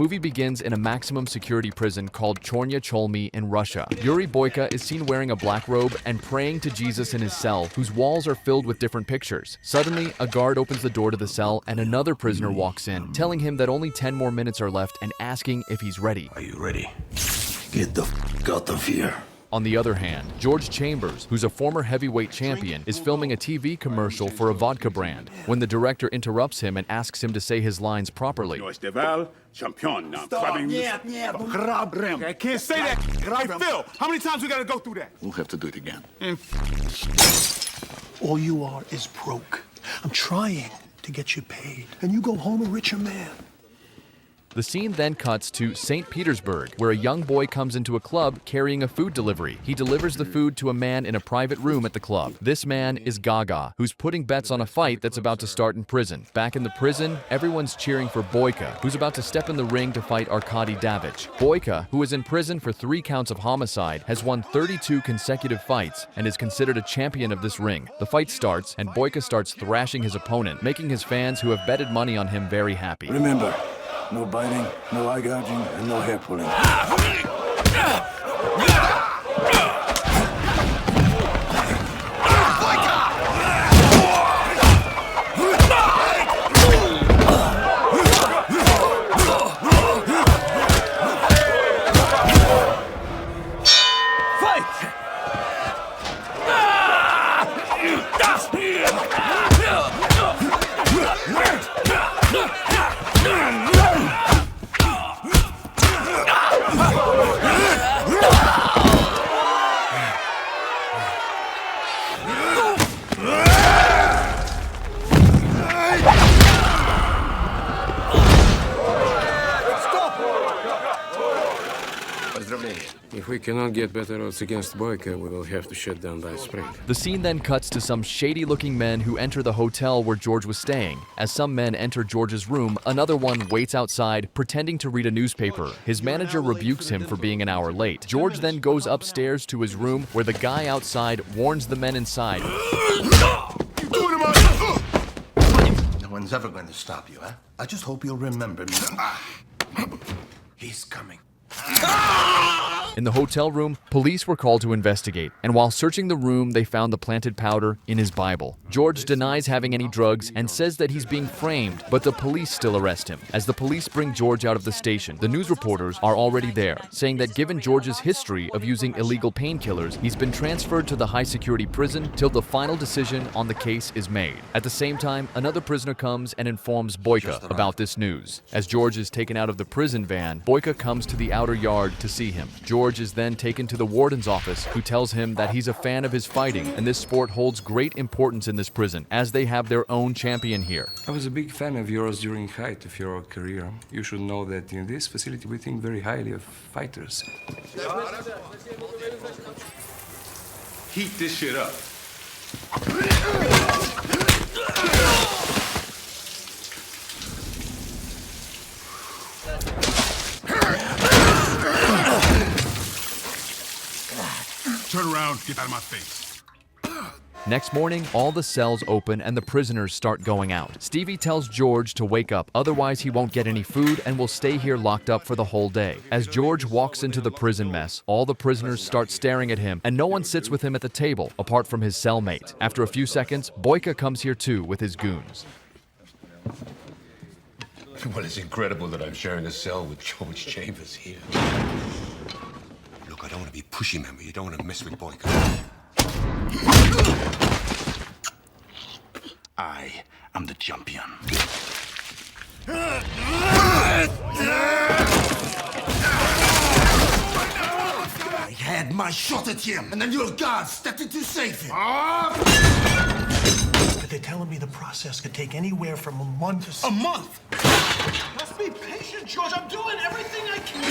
movie begins in a maximum security prison called Chornya Cholmy in Russia. Yuri Boyka is seen wearing a black robe and praying to Jesus in his cell, whose walls are filled with different pictures. Suddenly, a guard opens the door to the cell and another prisoner walks in, telling him that only 10 more minutes are left and asking if he's ready. Are you ready? Get the f out of here. On the other hand, George Chambers, who's a former heavyweight champion, is filming a TV commercial for a vodka brand when the director interrupts him and asks him to say his lines properly. I can't say that, right, Phil? How many times we gotta go through that? We'll have to do it again. All you are is broke. I'm trying to get you paid, and you go home a richer man. The scene then cuts to St. Petersburg, where a young boy comes into a club carrying a food delivery. He delivers the food to a man in a private room at the club. This man is Gaga, who's putting bets on a fight that's about to start in prison. Back in the prison, everyone's cheering for Boyka, who's about to step in the ring to fight Arkady Davich. Boyka, who is in prison for 3 counts of homicide, has won 32 consecutive fights and is considered a champion of this ring. The fight starts, and Boyka starts thrashing his opponent, making his fans who have betted money on him very happy. Remember, no biting, no eye gouging, and no hair pulling. If we cannot get better odds against Boyka, we will have to shut down by spring. The scene then cuts to some shady-looking men who enter the hotel where George was staying. As some men enter George's room, another one waits outside, pretending to read a newspaper. His manager rebukes him for being an hour late. George then goes upstairs to his room, where the guy outside warns the men inside. No one's ever going to stop you, huh? I just hope you'll remember me. He's coming. In the hotel room, police were called to investigate, and while searching the room, they found the planted powder in his Bible. George denies having any drugs and says that he's being framed, but the police still arrest him. As the police bring George out of the station, the news reporters are already there, saying that given George's history of using illegal painkillers, he's been transferred to the high-security prison till the final decision on the case is made. At the same time, another prisoner comes and informs Boyka about this news. As George is taken out of the prison van, Boyka comes to the outer yard to see him. George is then taken to the warden's office, who tells him that he's a fan of his fighting and this sport holds great importance in this prison, as they have their own champion here. I was a big fan of yours during the height of your career. You should know that in this facility we think very highly of fighters. Heat this shit up. Turn around, get out of my face. Next morning, all the cells open and the prisoners start going out. Stevie tells George to wake up, otherwise he won't get any food and will stay here locked up for the whole day. As George walks into the prison mess, all the prisoners start staring at him and no one sits with him at the table, apart from his cellmate. After a few seconds, Boyka comes here too with his goons. Well, it's incredible that I'm sharing a cell with George Chambers here. Look, I don't want to be pushy, man, but you don't want to mess with Boyka. I am the champion. I had my shot at him, and then your guard stepped in to save him. But they're telling me the process could take anywhere from a month to... A month? Let's be patient, George. I'm doing everything I can.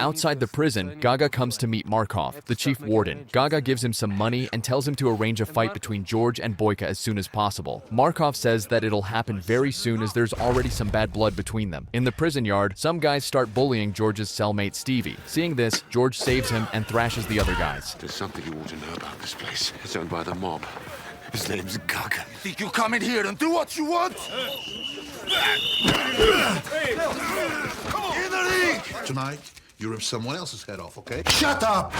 Outside the prison, Gaga comes to meet Markov, the chief warden. Gaga gives him some money and tells him to arrange a fight between George and Boyka as soon as possible. Markov says that it'll happen very soon as there's already some bad blood between them. In the prison yard, some guys start bullying George's cellmate Stevie. Seeing this, George saves him and thrashes the other guys. There's something you want to know about this place. It's owned by the mob. His name's Gaga. You think you come in here and do what you want? In the league! Tonight, you rip someone else's head off, okay? Shut up!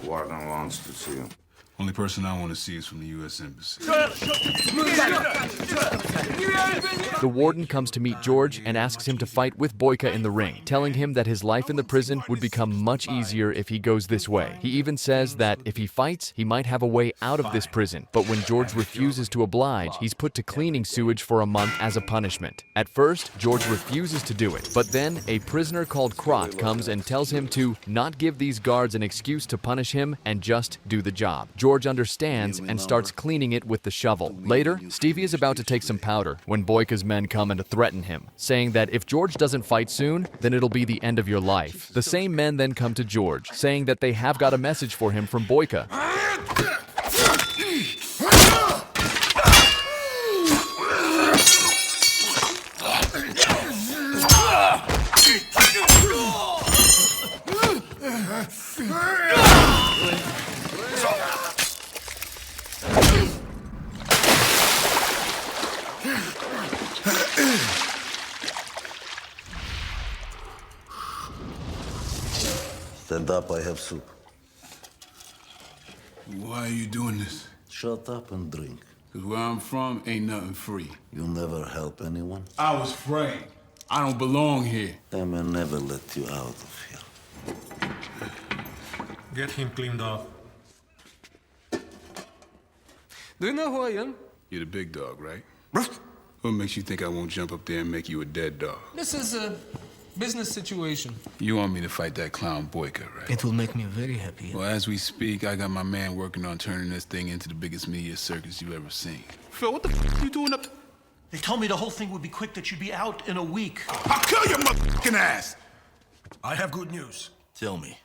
Warden wants to see him. Only person I want to see is from the U.S. Embassy. The warden comes to meet George and asks him to fight with Boyka in the ring, telling him that his life in the prison would become much easier if he goes this way. He even says that if he fights, he might have a way out of this prison. But when George refuses to oblige, he's put to cleaning sewage for a month as a punishment. At first, George refuses to do it, but then a prisoner called Krot comes and tells him to not give these guards an excuse to punish him and just do the job. George understands and starts cleaning it with the shovel. Later, Stevie is about to take some powder when Boyka's men come and threaten him, saying that if George doesn't fight soon, then it'll be the end of your life. The same men then come to George, saying that they have got a message for him from Boyka. Stand up, I have soup. Why are you doing this? Shut up and drink. Because where I'm from, ain't nothing free. You never help anyone? I was framed. I don't belong here. I may never let you out of here. Get him cleaned up. Do you know who I am? You're the big dog, right? What makes you think I won't jump up there and make you a dead dog? This is a business situation. You want me to fight that clown Boyka, right? It will make me very happy. Well, as we speak, I got my man working on turning this thing into the biggest media circus you've ever seen. Phil, what the f*** you doing up? They told me the whole thing would be quick, that you'd be out in a week. I'll kill your motherfucking ass! I have good news. Tell me.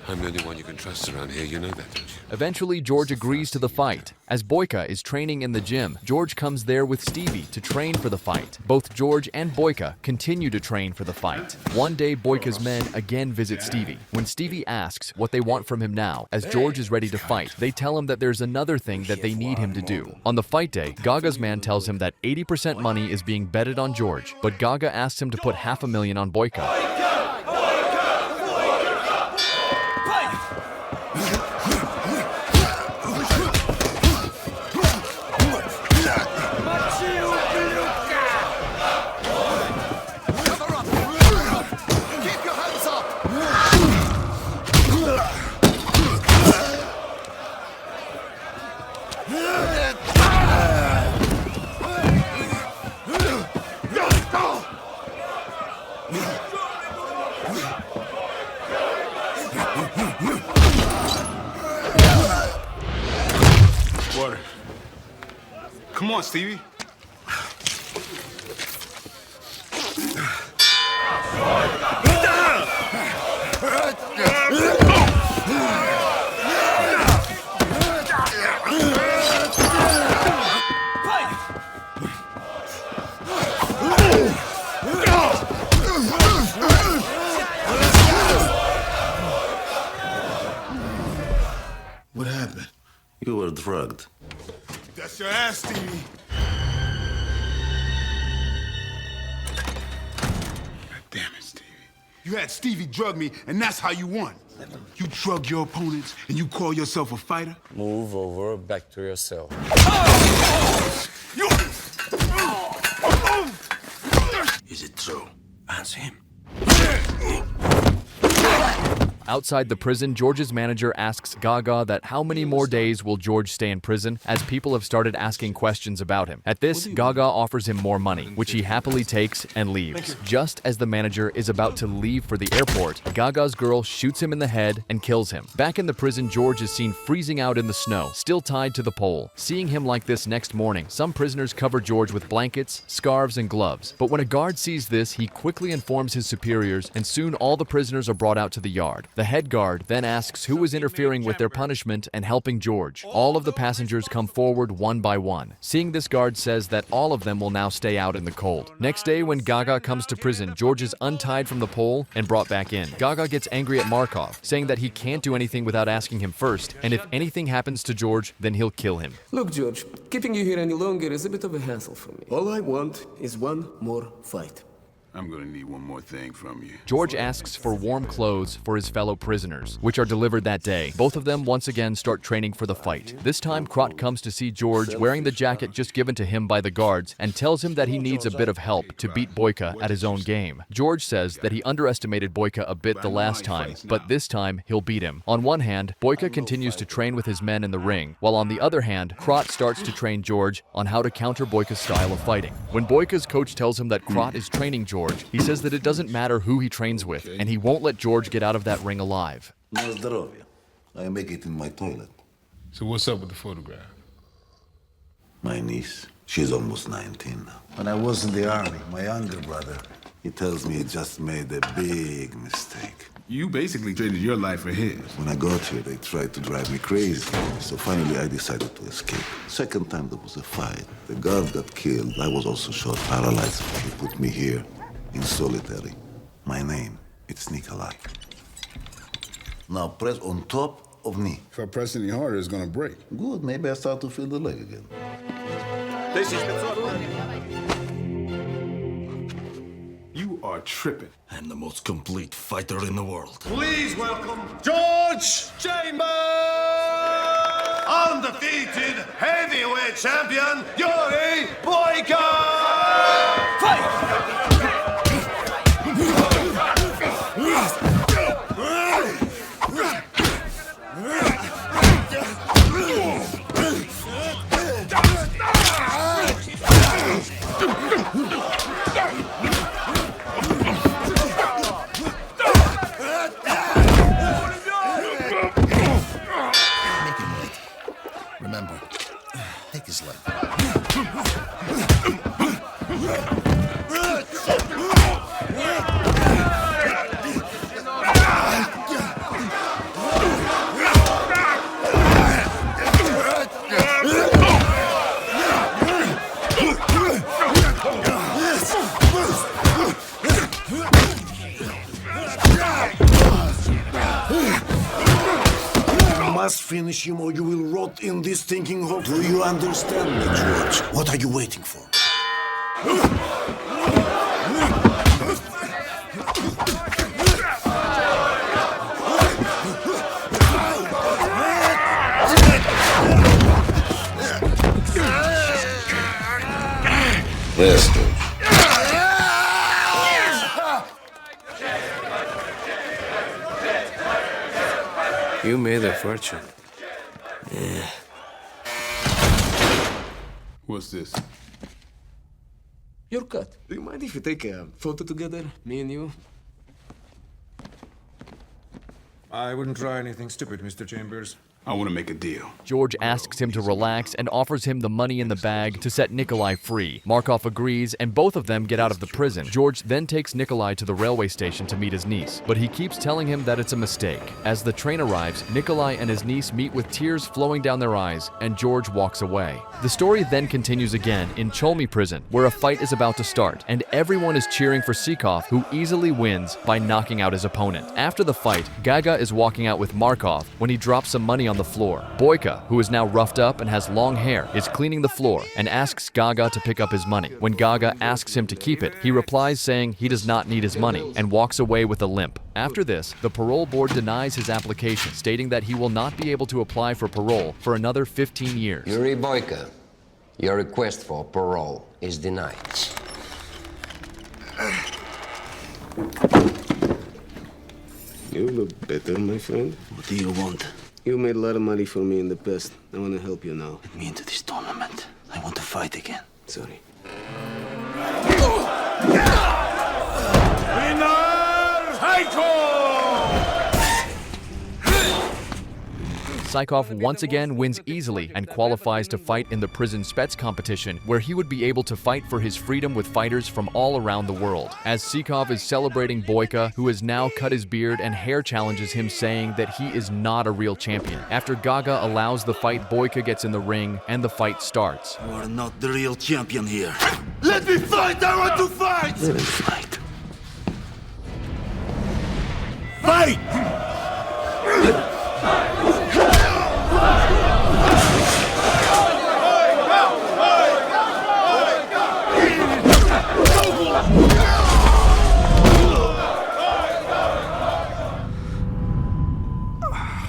I'm the only one you can trust around here, you know that, don't you? Eventually, George agrees to the fight. As Boyka is training in the gym, George comes there with Stevie to train for the fight. Both George and Boyka continue to train for the fight. One day, Boyka's men again visit Stevie. When Stevie asks what they want from him now, as George is ready to fight, they tell him that there's another thing that they need him to do. On the fight day, Gaga's man tells him that 80% money is being betted on George, but Gaga asks him to put $500,000 on Boyka. Water. Come on, Stevie. What happened? You were drugged. That's your ass, Stevie. God damn it, Stevie. You had Stevie drug me, and that's how you won. You drug your opponents, and you call yourself a fighter? Move over back to your cell. Is it true? Answer him. Outside the prison, George's manager asks Gaga that how many more days will George stay in prison, as people have started asking questions about him. At this, Gaga offers him more money, which he happily takes and leaves. Just as the manager is about to leave for the airport, Gaga's girl shoots him in the head and kills him. Back in the prison, George is seen freezing out in the snow, still tied to the pole. Seeing him like this next morning, some prisoners cover George with blankets, scarves, and gloves. But when a guard sees this, he quickly informs his superiors, and soon all the prisoners are brought out to the yard. The head guard then asks who is interfering with their punishment and helping George. All of the passengers come forward one by one. Seeing this, guard says that all of them will now stay out in the cold. Next day, when Gaga comes to prison, George is untied from the pole and brought back in. Gaga gets angry at Markov, saying that he can't do anything without asking him first, and if anything happens to George, then he'll kill him. Look, George, keeping you here any longer is a bit of a hassle for me. All I want is one more fight. I'm gonna need one more thing from you. George asks for warm clothes for his fellow prisoners, which are delivered that day. Both of them once again start training for the fight. This time, Krot comes to see George wearing the jacket just given to him by the guards and tells him that he needs a bit of help to beat Boyka at his own game. George says that he underestimated Boyka a bit the last time, but this time he'll beat him. On one hand, Boyka continues to train with his men in the ring, while on the other hand, Krot starts to train George on how to counter Boyka's style of fighting. When Boyka's coach tells him that Krot is training George, he says that it doesn't matter who he trains with, and he won't let George get out of that ring alive. Na zdrowie. I make it in my toilet. So what's up with the photograph? My niece, she's almost 19 now. When I was in the army, my younger brother, he tells me he just made a big mistake. You basically traded your life for his. When I got here, they tried to drive me crazy. So finally, I decided to escape. Second time, there was a fight. The guard got killed. I was also shot, paralyzed. He put me here, in solitary. My name, it's Nikolai. Now press on top of knee. If I press any harder, it's gonna break. Good, maybe I start to feel the leg again. You are tripping. I'm the most complete fighter in the world. Please welcome George Chambers! Undefeated heavyweight champion, Yuri Boyka! Fight! Remember, take his leg. Must finish him or you will rot in this stinking hole. Do you understand me, George? What are you waiting for? Yes, George. You made a fortune. Yeah. What's this? Your cut. Do you mind if we take a photo together, me and you? I wouldn't try anything stupid, Mr. Chambers. I want to make a deal. George asks him to relax and offers him the money in the bag to set Nikolai free. Markov agrees, and both of them get out of the prison. George then takes Nikolai to the railway station to meet his niece, but he keeps telling him that it's a mistake. As the train arrives, Nikolai and his niece meet with tears flowing down their eyes, and George walks away. The story then continues again in Cholmy prison, where a fight is about to start, and everyone is cheering for Sikov, who easily wins by knocking out his opponent. After the fight, Gaga is walking out with Markov when he drops some money on the floor. Boyka, who is now roughed up and has long hair, is cleaning the floor and asks Gaga to pick up his money. When Gaga asks him to keep it, he replies saying he does not need his money and walks away with a limp. After this, the parole board denies his application, stating that he will not be able to apply for parole for another 15 years. Yuri Boyka, your request for parole is denied. You look better, my friend. What do you want? You made a lot of money for me in the past. I want to help you now. Get me into this tournament. I want to fight again. Sorry. Saikov once again wins easily and qualifies to fight in the prison Spets competition, where he would be able to fight for his freedom with fighters from all around the world. As Saikov is celebrating Boyka, who has now cut his beard and hair, challenges him, saying that he is not a real champion. After Gaga allows the fight, Boyka gets in the ring and the fight starts. You are not the real champion here. Let me fight! I want to fight! Let him fight. Fight!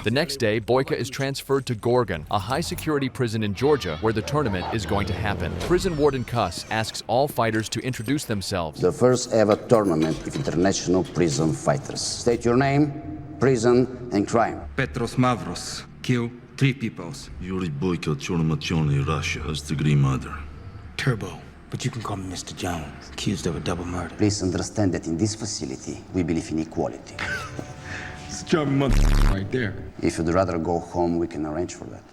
The next day, Boyka is transferred to Gorgon, a high-security prison in Georgia where the tournament is going to happen. Prison warden Kuss asks all fighters to introduce themselves. The first ever tournament of international prison fighters. State your name, prison, and crime. Petros Mavros. Kill 3 people. Yuri Boyka, Chornomachony, Russia, first-degree murder. Turbo, but you can call me Mr. Jones, accused of a double murder. Please understand that in this facility, we believe in equality. It's German right there. If you'd rather go home, we can arrange for that.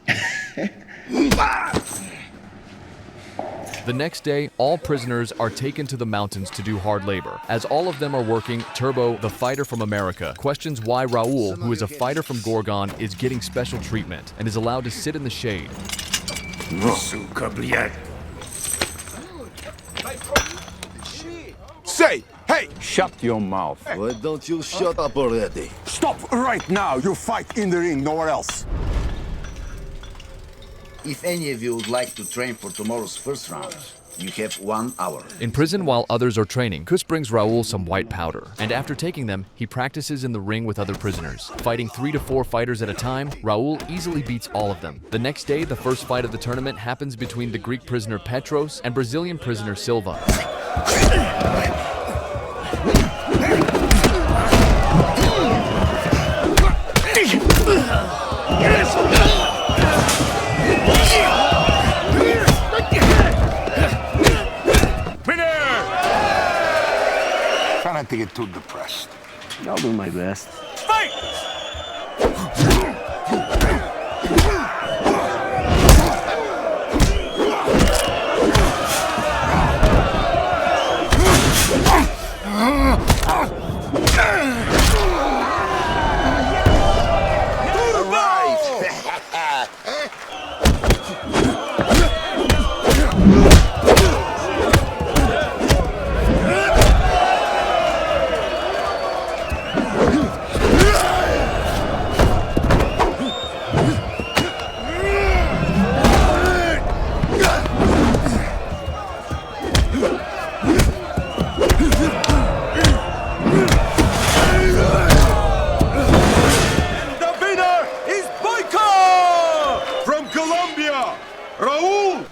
The next day, all prisoners are taken to the mountains to do hard labor. As all of them are working, Turbo, the fighter from America, questions why Raul, who is a fighter from Gorgon, is getting special treatment and is allowed to sit in the shade. Say, hey! Shut your mouth. Why don't you shut up already? Stop right now. You fight in the ring, nowhere else. If any of you would like to train for tomorrow's first round, you have 1 hour. In prison, while others are training, Kuss brings Raul some white powder, and after taking them, he practices in the ring with other prisoners. Fighting 3 to 4 fighters at a time, Raul easily beats all of them. The next day, the first fight of the tournament happens between the Greek prisoner Petros and Brazilian prisoner Silva. Try not to get too depressed. I'll do my best. Fight!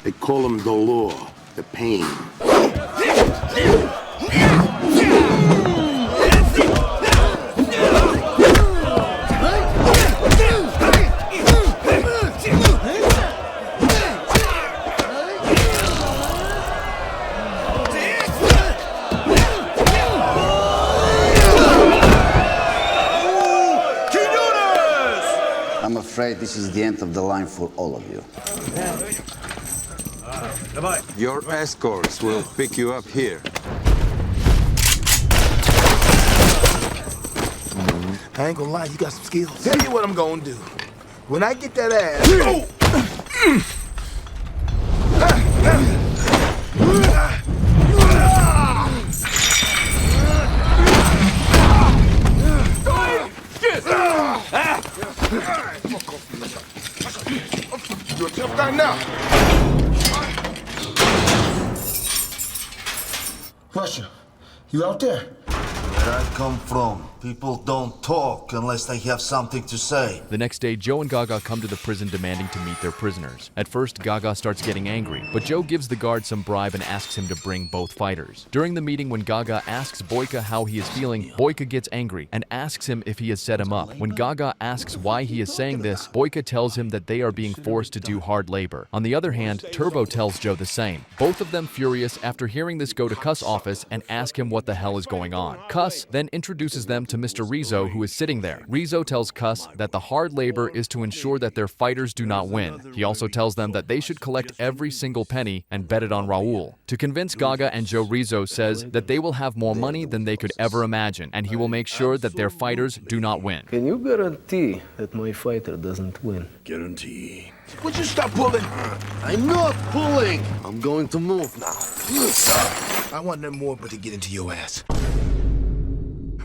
They call him the law, the pain. I'm afraid this is the end of the line for all of you. Your escorts will pick you up here. I ain't gonna lie, you got some skills. Tell you what I'm gonna do. When I get that ass... You're a tough guy now. Russia, you out there? Where I come from, People don't talk unless they have something to say. The next day, Joe and Gaga come to the prison demanding to meet their prisoners. At first, Gaga starts getting angry, but Joe gives the guard some bribe and asks him to bring both fighters. During the meeting, when Gaga asks Boyka how he is feeling, Boyka gets angry and asks him if he has set him up. When Gaga asks why he is saying this, Boyka tells him that they are being forced to do hard labor. On the other hand, Turbo tells Joe the same. Both of them furious after hearing this go to Cuss' office and ask him what the hell is going on. Cuss then introduces them to Mr. Rizzo, who is sitting there. Rizzo tells Cuss that the hard labor is to ensure that their fighters do not win. He also tells them that they should collect every single penny and bet it on Raul. To convince Gaga and Joe, Rizzo says that they will have more money than they could ever imagine, and he will make sure that their fighters do not win. Can you guarantee that my fighter doesn't win? Guarantee. Would you stop pulling? I'm not pulling. I'm going to move now. I want nothing more but to get into your ass.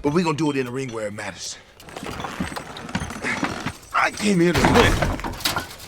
But we're gonna do it in the ring where it matters. I came here to win.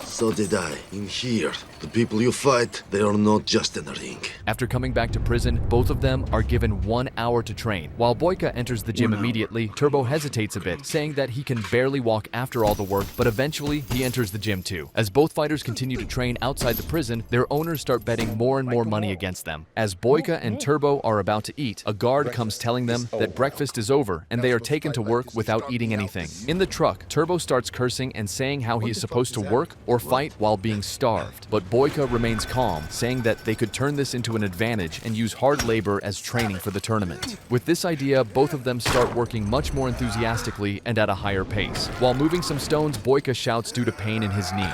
So did I. In here, the people you fight, they are not just in the ring. After coming back to prison, both of them are given 1 hour to train. While Boyka enters the gym immediately, Turbo hesitates a bit, saying that he can barely walk after all the work, but eventually he enters the gym too. As both fighters continue to train outside the prison, their owners start betting more and more money against them. As Boyka and Turbo are about to eat, a guard comes telling them that breakfast is over and they are taken to work without eating anything. In the truck, Turbo starts cursing and saying how he is supposed to work or fight while being starved. But Boyka remains calm, saying that they could turn this into an advantage and use hard labor as training for the tournament. With this idea, both of them start working much more enthusiastically and at a higher pace. While moving some stones, Boyka shouts due to pain in his knee.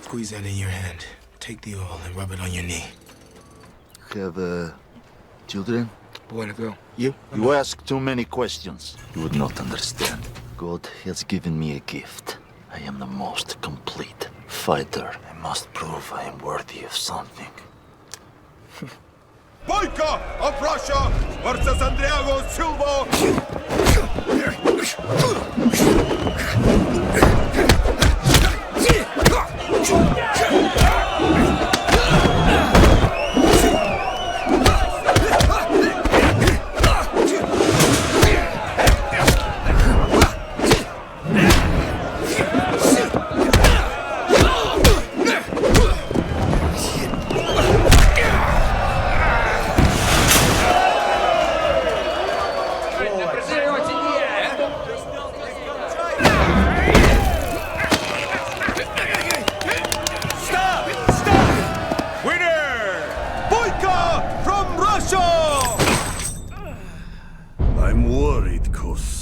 Squeeze that in your hand. Take the oil and rub it on your knee. Have, children? Boy to go. You? You ask too many questions. You would not understand. God has given me a gift. I am the most complete fighter. I must prove I am worthy of something. Boyka of Russia versus Andriago Silva.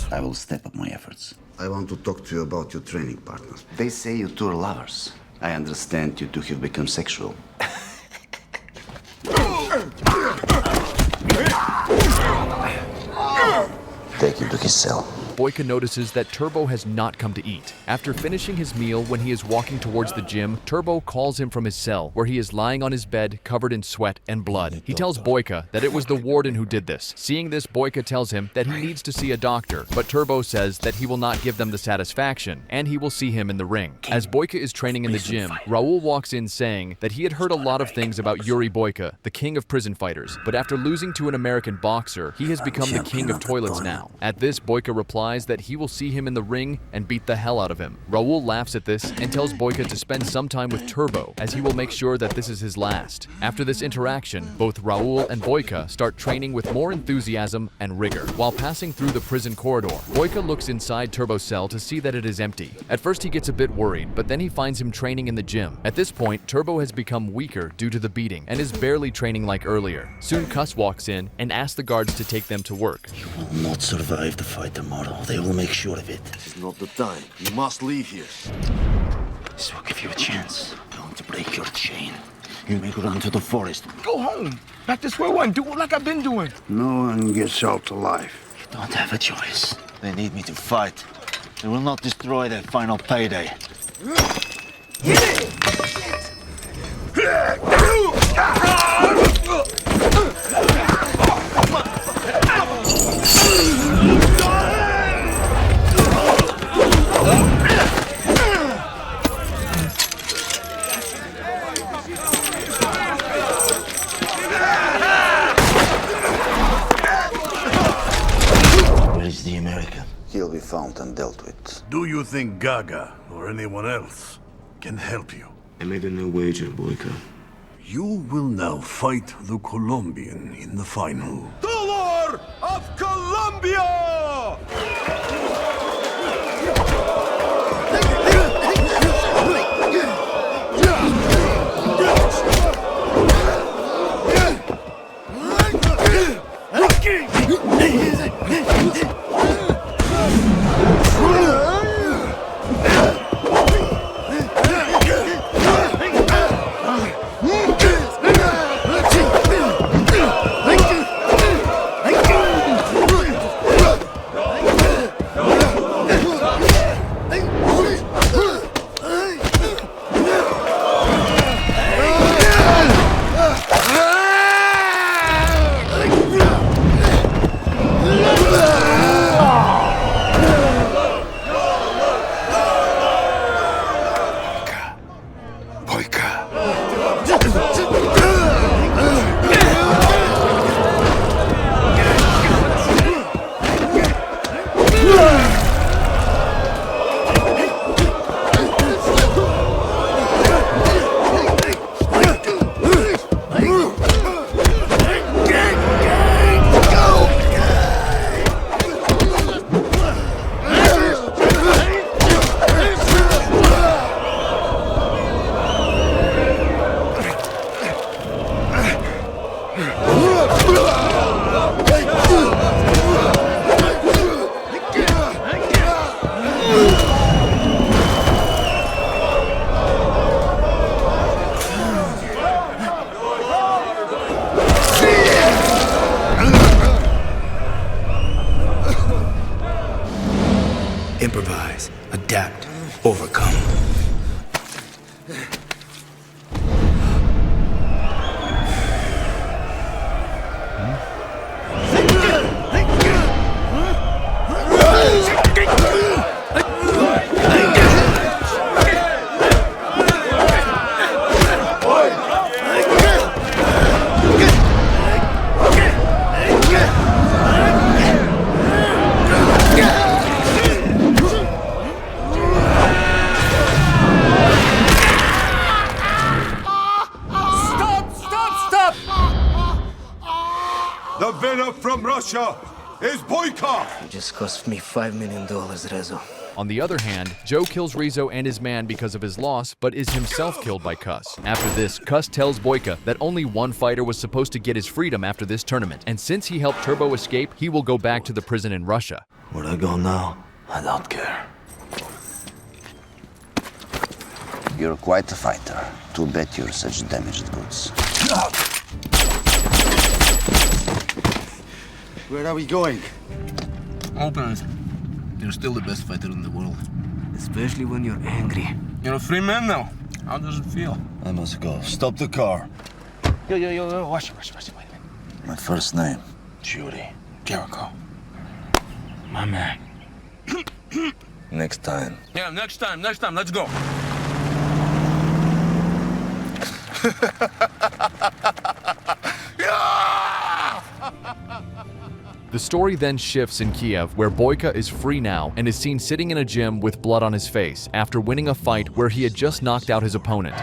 I will step up my efforts. I want to talk to you about your training partners. They say you two are lovers. I understand you two have become sexual. Take him to his cell. Boyka notices that Turbo has not come to eat. After finishing his meal, when he is walking towards the gym, Turbo calls him from his cell, where he is lying on his bed, covered in sweat and blood. He tells Boyka that it was the warden who did this. Seeing this, Boyka tells him that he needs to see a doctor, but Turbo says that he will not give them the satisfaction, and he will see him in the ring. As Boyka is training in the gym, Raul walks in saying that he had heard a lot of things about Yuri Boyka, the king of prison fighters, but after losing to an American boxer, he has become the king of toilets now. At this, Boyka replies that he will see him in the ring and beat the hell out of him. Raul laughs at this and tells Boyka to spend some time with Turbo, as he will make sure that this is his last. After this interaction, both Raul and Boyka start training with more enthusiasm and rigor. While passing through the prison corridor, Boyka looks inside Turbo's cell to see that it is empty. At first he gets a bit worried, but then he finds him training in the gym. At this point, Turbo has become weaker due to the beating and is barely training like earlier. Soon Cuss walks in and asks the guards to take them to work. You will not survive the fight tomorrow. They will make sure of it. This is not the time. You must leave here. This will give you a chance. I'm going to break your chain. You may run to the forest. Go home. Back to square one. Do it like I've been doing. No one gets out alive. You don't have a choice. They need me to fight. They will not destroy their final payday. Where is the American? found and dealt with. Do you think Gaga or anyone else can help you? I made a new wager, Boyka. You will now fight the Colombian in the final. Dollar of Colombia! Improvise, adapt, overcome. The winner from Russia is Boyka! It just cost me $5 million, Rezo. On the other hand, Joe kills Rizzo and his man because of his loss, but is himself killed by Cuss. After this, Cuss tells Boyka that only one fighter was supposed to get his freedom after this tournament, and since he helped Turbo escape, he will go back to the prison in Russia. Where I go now, I don't care. You're quite a fighter. Too bad you're such damaged goods. Where are we going? Open. You're still the best fighter in the world. Especially when you're angry. You're a free man now. How does it feel? I must go. Stop the car. Yo, watch, wait a minute. My first name. Yuri. Jericho. My man. Next time. Yeah, next time, let's go. The story then shifts in Kiev, where Boyka is free now and is seen sitting in a gym with blood on his face after winning a fight where he had just knocked out his opponent.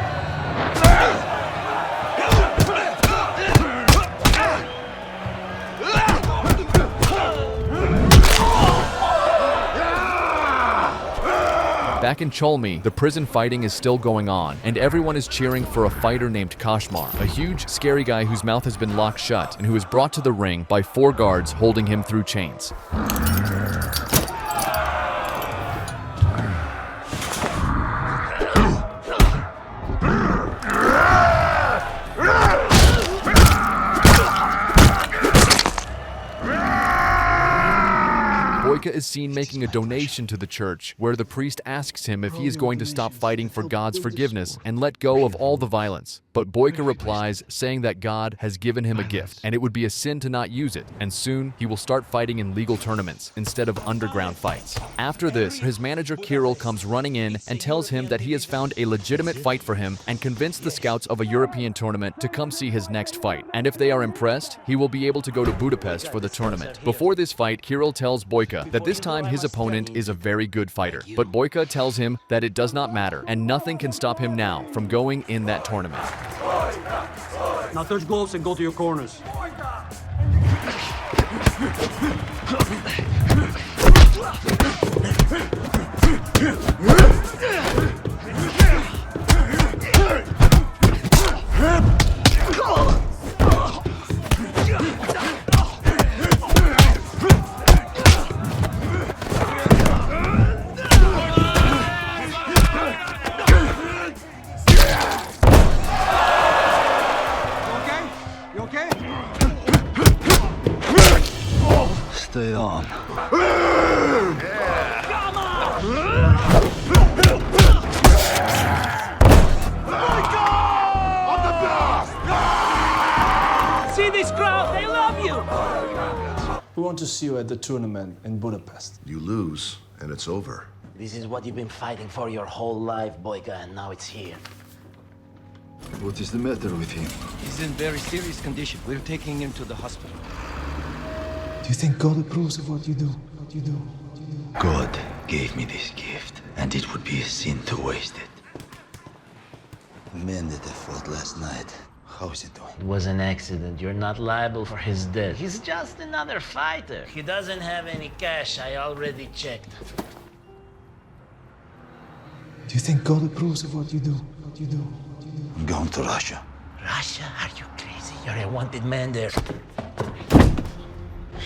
Back in Cholmy, the prison fighting is still going on, and everyone is cheering for a fighter named Kashmar, a huge, scary guy whose mouth has been locked shut and who is brought to the ring by 4 guards holding him through chains. Boyka is seen making a donation to the church, where the priest asks him if he is going to stop fighting for God's forgiveness and let go of all the violence. But Boyka replies, saying that God has given him a gift, and it would be a sin to not use it, and soon he will start fighting in legal tournaments instead of underground fights. After this, his manager Kirill comes running in and tells him that he has found a legitimate fight for him and convinced the scouts of a European tournament to come see his next fight. And if they are impressed, he will be able to go to Budapest for the tournament. Before this fight, Kirill tells Boyka that But this time his opponent is a very good fighter. But Boyka tells him that it does not matter and nothing can stop him now from going in that tournament. Now touch gloves and go to your corners. Stay on. See this crowd, they love you! We want to see you at the tournament in Budapest. You lose, and it's over. This is what you've been fighting for your whole life, Boyka, and now it's here. What is the matter with him? He's in very serious condition. We're taking him to the hospital. Do you think God approves of what you do? God gave me this gift, and it would be a sin to waste it. The man that I fought last night, how is he doing? It was an accident. You're not liable for his death. He's just another fighter. He doesn't have any cash. I already checked. Do you think God approves of what you do? I'm going to Russia. Russia? Are you crazy? You're a wanted man there.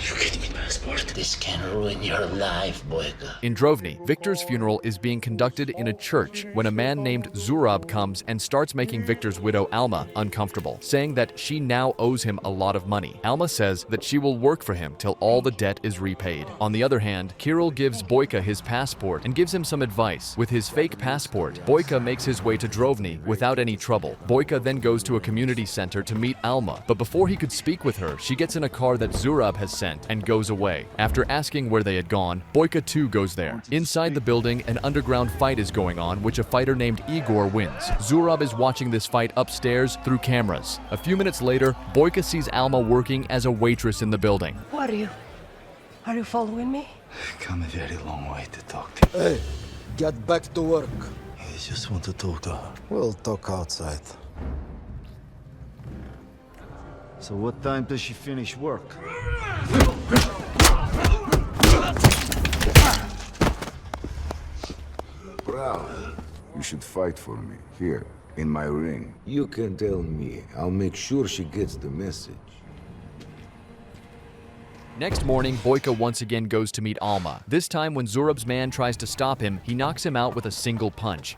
You get me passport. This can ruin your life, Boyka. In Drovny, Victor's funeral is being conducted in a church when a man named Zurab comes and starts making Victor's widow Alma uncomfortable, saying that she now owes him a lot of money. Alma says that she will work for him till all the debt is repaid. On the other hand, Kirill gives Boyka his passport and gives him some advice. With his fake passport, Boyka makes his way to Drovny without any trouble. Boyka then goes to a community center to meet Alma, but before he could speak with her, she gets in a car that Zurab has sent and goes away. After asking where they had gone, Boyka too goes there. Inside the building, an underground fight is going on, which a fighter named Igor wins. Zurab is watching this fight upstairs through cameras. A few minutes later, Boyka sees Alma working as a waitress in the building. Who are you? Are you following me? I've come a very long way to talk to you. Hey, get back to work. I just want to talk to her. We'll talk outside. So what time does she finish work? Bravo. You should fight for me, here, in my ring. You can tell me. I'll make sure she gets the message. Next morning, Boyka once again goes to meet Alma. This time, when Zurab's man tries to stop him, he knocks him out with a single punch.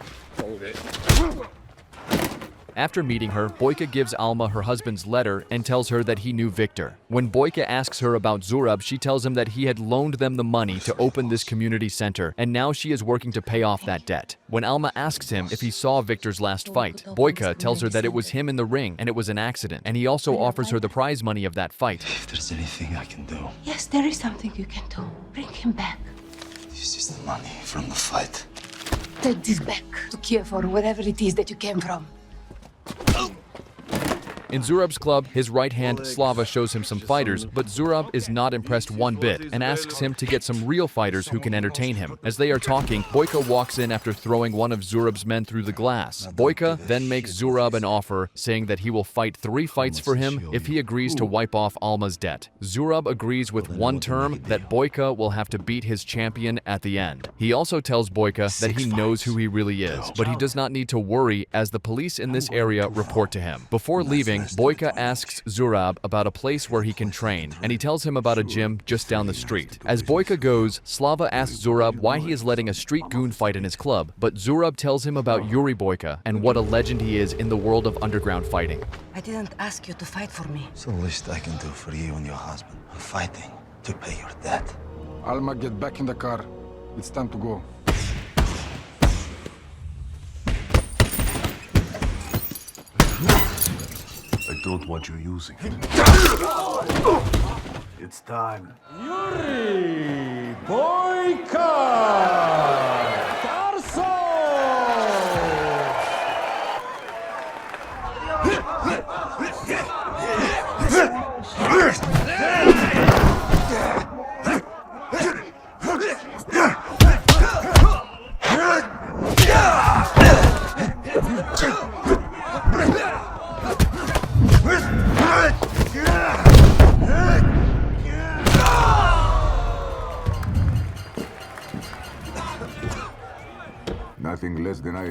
After meeting her, Boyka gives Alma her husband's letter and tells her that he knew Victor. When Boyka asks her about Zurab, she tells him that he had loaned them the money to open this community center, and now she is working to pay off that debt. When Alma asks him if he saw Victor's last fight, Boyka tells her that it was him in the ring and it was an accident, and he also offers her the prize money of that fight. If there's anything I can do. Yes, there is something you can do. Bring him back. This is the money from the fight. Take this back to Kiev or wherever it is that you came from. In Zurab's club, his right hand Slava shows him some fighters, but Zurab is not impressed one bit and asks him to get some real fighters who can entertain him. As they are talking, Boyka walks in after throwing one of Zurab's men through the glass. Boyka then makes Zurab an offer, saying that he will fight 3 fights for him if he agrees to wipe off Alma's debt. Zurab agrees with one term that Boyka will have to beat his champion at the end. He also tells Boyka that he knows who he really is, but he does not need to worry as the police in this area report to him. Before leaving, Boyka asks Zurab about a place where he can train, and he tells him about a gym just down the street. As Boyka goes, Slava asks Zurab why he is letting a street goon fight in his club, but Zurab tells him about Yuri Boyka and what a legend he is in the world of underground fighting. I didn't ask you to fight for me. It's the least I can do for you and your husband. I'm fighting to pay your debt. Alma, get back in the car. It's time to go. I don't want you using it. It's time. Yuri Boyka!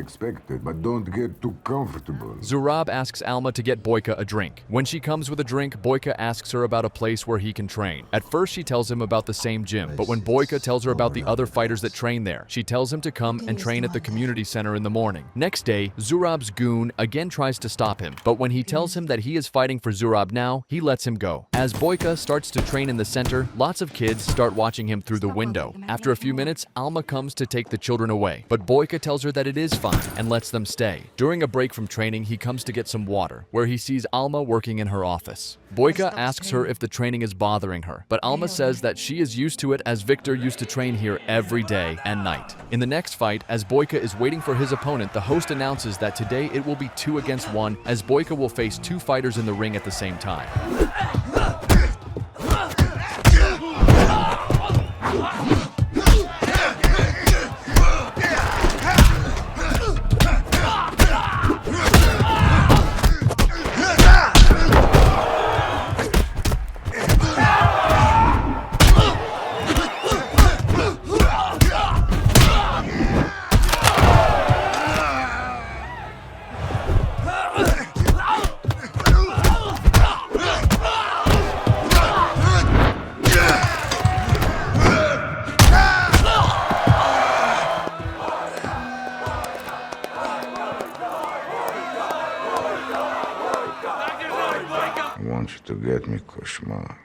expected, but don't get too comfortable. Zurab asks Alma to get Boyka a drink. When she comes with a drink, Boyka asks her about a place where he can train. At first, she tells him about the same gym, but when Boyka tells her about the other fighters that train there, she tells him to come and train at the community center in the morning. Next day, Zurab's goon again tries to stop him, but when he tells him that he is fighting for Zurab now, he lets him go. As Boyka starts to train in the center, lots of kids start watching him through the window. After a few minutes, Alma comes to take the children away, but Boyka tells her that it is fine and lets them stay. During a break from training, he comes to get some water, where he sees Alma working in her office. Boyka asks her if the training is bothering her, but Alma says that she is used to it as Victor used to train here every day and night. In the next fight, as Boyka is waiting for his opponent, the host announces that today it will be 2 against 1, as Boyka will face 2 fighters in the ring at the same time. I want you to get me Koshmar.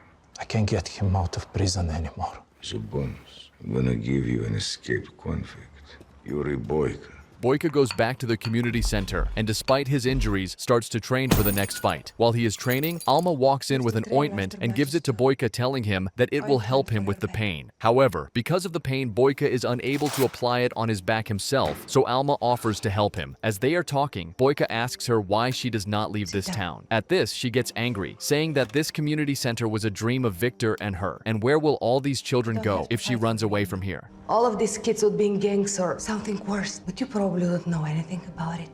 I can't get him out of prison anymore. It's a bonus. I'm gonna give you an escape convict. Yuri Boyka. Boyka goes back to the community center and despite his injuries, starts to train for the next fight. While he is training, Alma walks in with an ointment and gives it to Boyka, telling him that it will help him with the pain. However, because of the pain, Boyka is unable to apply it on his back himself, so Alma offers to help him. As they are talking, Boyka asks her why she does not leave this town. At this, she gets angry, saying that this community center was a dream of Victor and her, and where will all these children go if she runs away from here? All of these kids would be in gangs or something worse, but you probably don't know anything about it.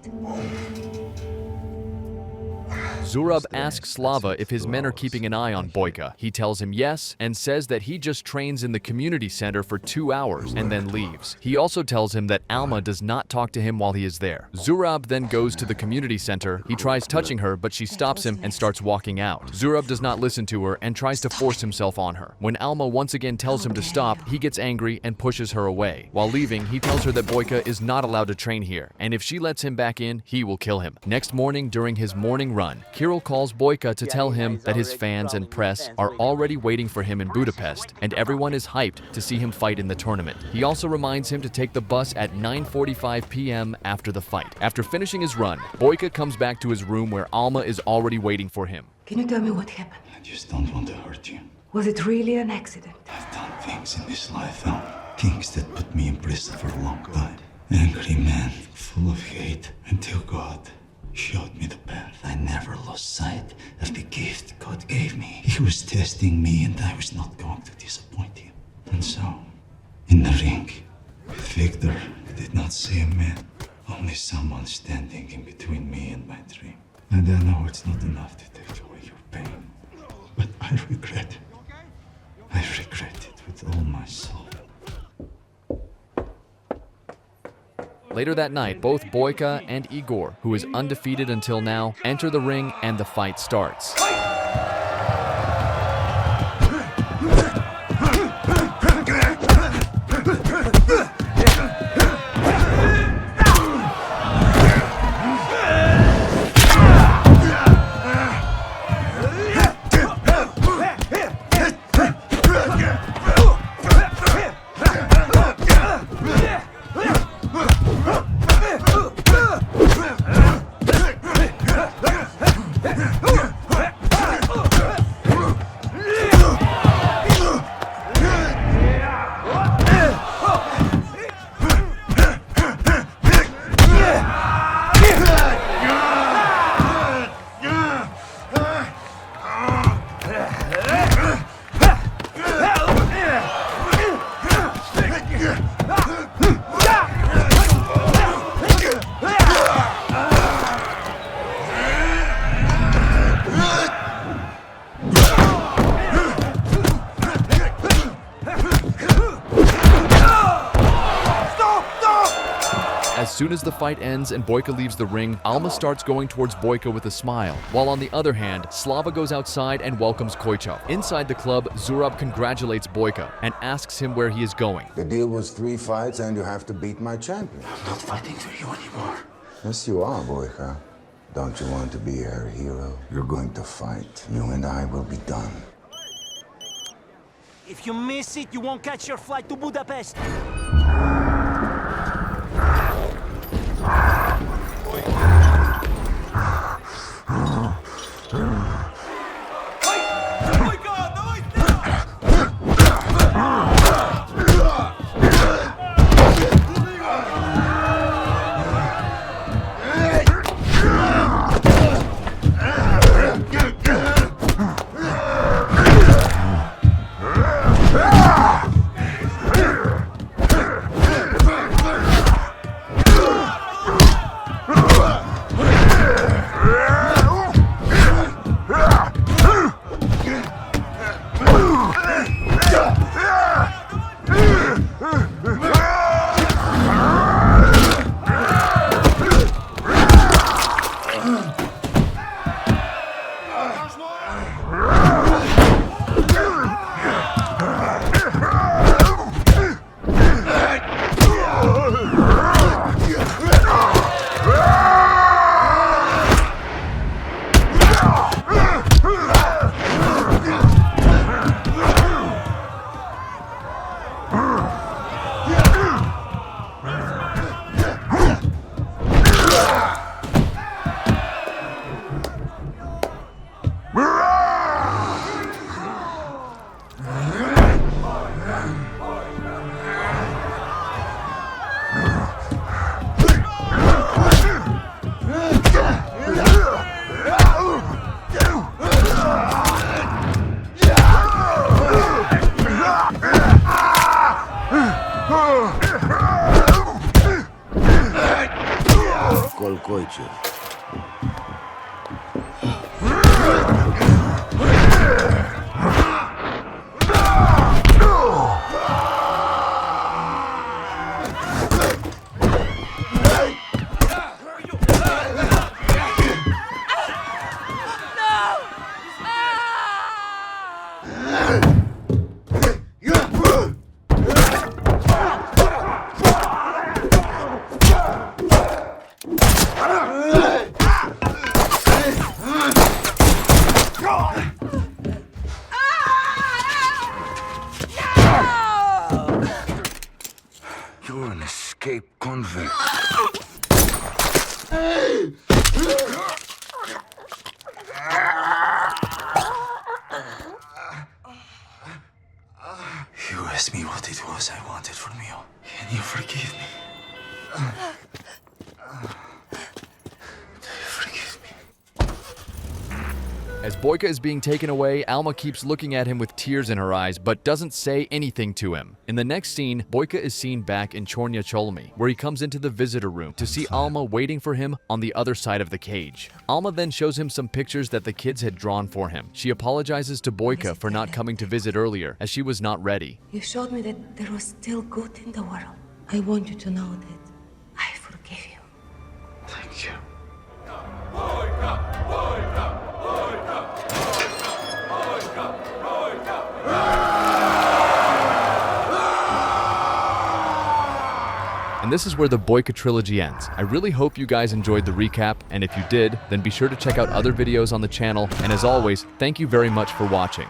Zurab asks Slava if his men are keeping an eye on Boyka. He tells him yes and says that he just trains in the community center for 2 hours and then leaves. He also tells him that Alma does not talk to him while he is there. Zurab then goes to the community center. He tries touching her, but she stops him and starts walking out. Zurab does not listen to her and tries to force himself on her. When Alma once again tells him to stop, he gets angry and pushes her away. While leaving, he tells her that Boyka is not allowed to train here, and if she lets him back in, he will kill him. Next morning, during his morning run, Kirill calls Boyka to tell him that his fans and press are already waiting for him in Budapest, and everyone is hyped to see him fight in the tournament. He also reminds him to take the bus at 9:45 p.m. after the fight. After finishing his run, Boyka comes back to his room where Alma is already waiting for him. Can you tell me what happened? I just don't want to hurt you. Was it really an accident? I've done things in this life, things that put me in prison for a long time. Angry man, full of hate, until God showed me the path. I never lost sight of the gift God gave me. He was testing me and I was not going to disappoint him. And so, in the ring, Victor did not see a man, only someone standing in between me and my dream. And I know it's not enough to take away your pain, but I regret it. I regret it with all my soul. Later that night, both Boyka and Igor, who is undefeated until now, enter the ring and the fight starts. soon as the fight ends and Boyka leaves the ring, Alma starts going towards Boyka with a smile, while on the other hand, Slava goes outside and welcomes Koichov. Inside the club, Zurab congratulates Boyka and asks him where he is going. The deal was 3 fights and you have to beat my champion. I'm not fighting for you anymore. Yes, you are, Boyka. Don't you want to be our hero? You're going to fight. You and I will be done. If you miss it, you won't catch your flight to Budapest. You're an escaped convict. You asked me what it was I wanted from you. Can you forgive me? As Boyka is being taken away, Alma keeps looking at him with tears in her eyes, but doesn't say anything to him. In the next scene, Boyka is seen back in Chornya Cholmy, where he comes into the visitor room to see Alma waiting for him on the other side of the cage. Alma then shows him some pictures that the kids had drawn for him. She apologizes to Boyka for not coming to visit earlier, as she was not ready. You showed me that there was still good in the world. I want you to know that I forgive you. Thank you. And this is where the Boyka trilogy ends. I really hope you guys enjoyed the recap, and if you did, then be sure to check out other videos on the channel, and as always, thank you very much for watching.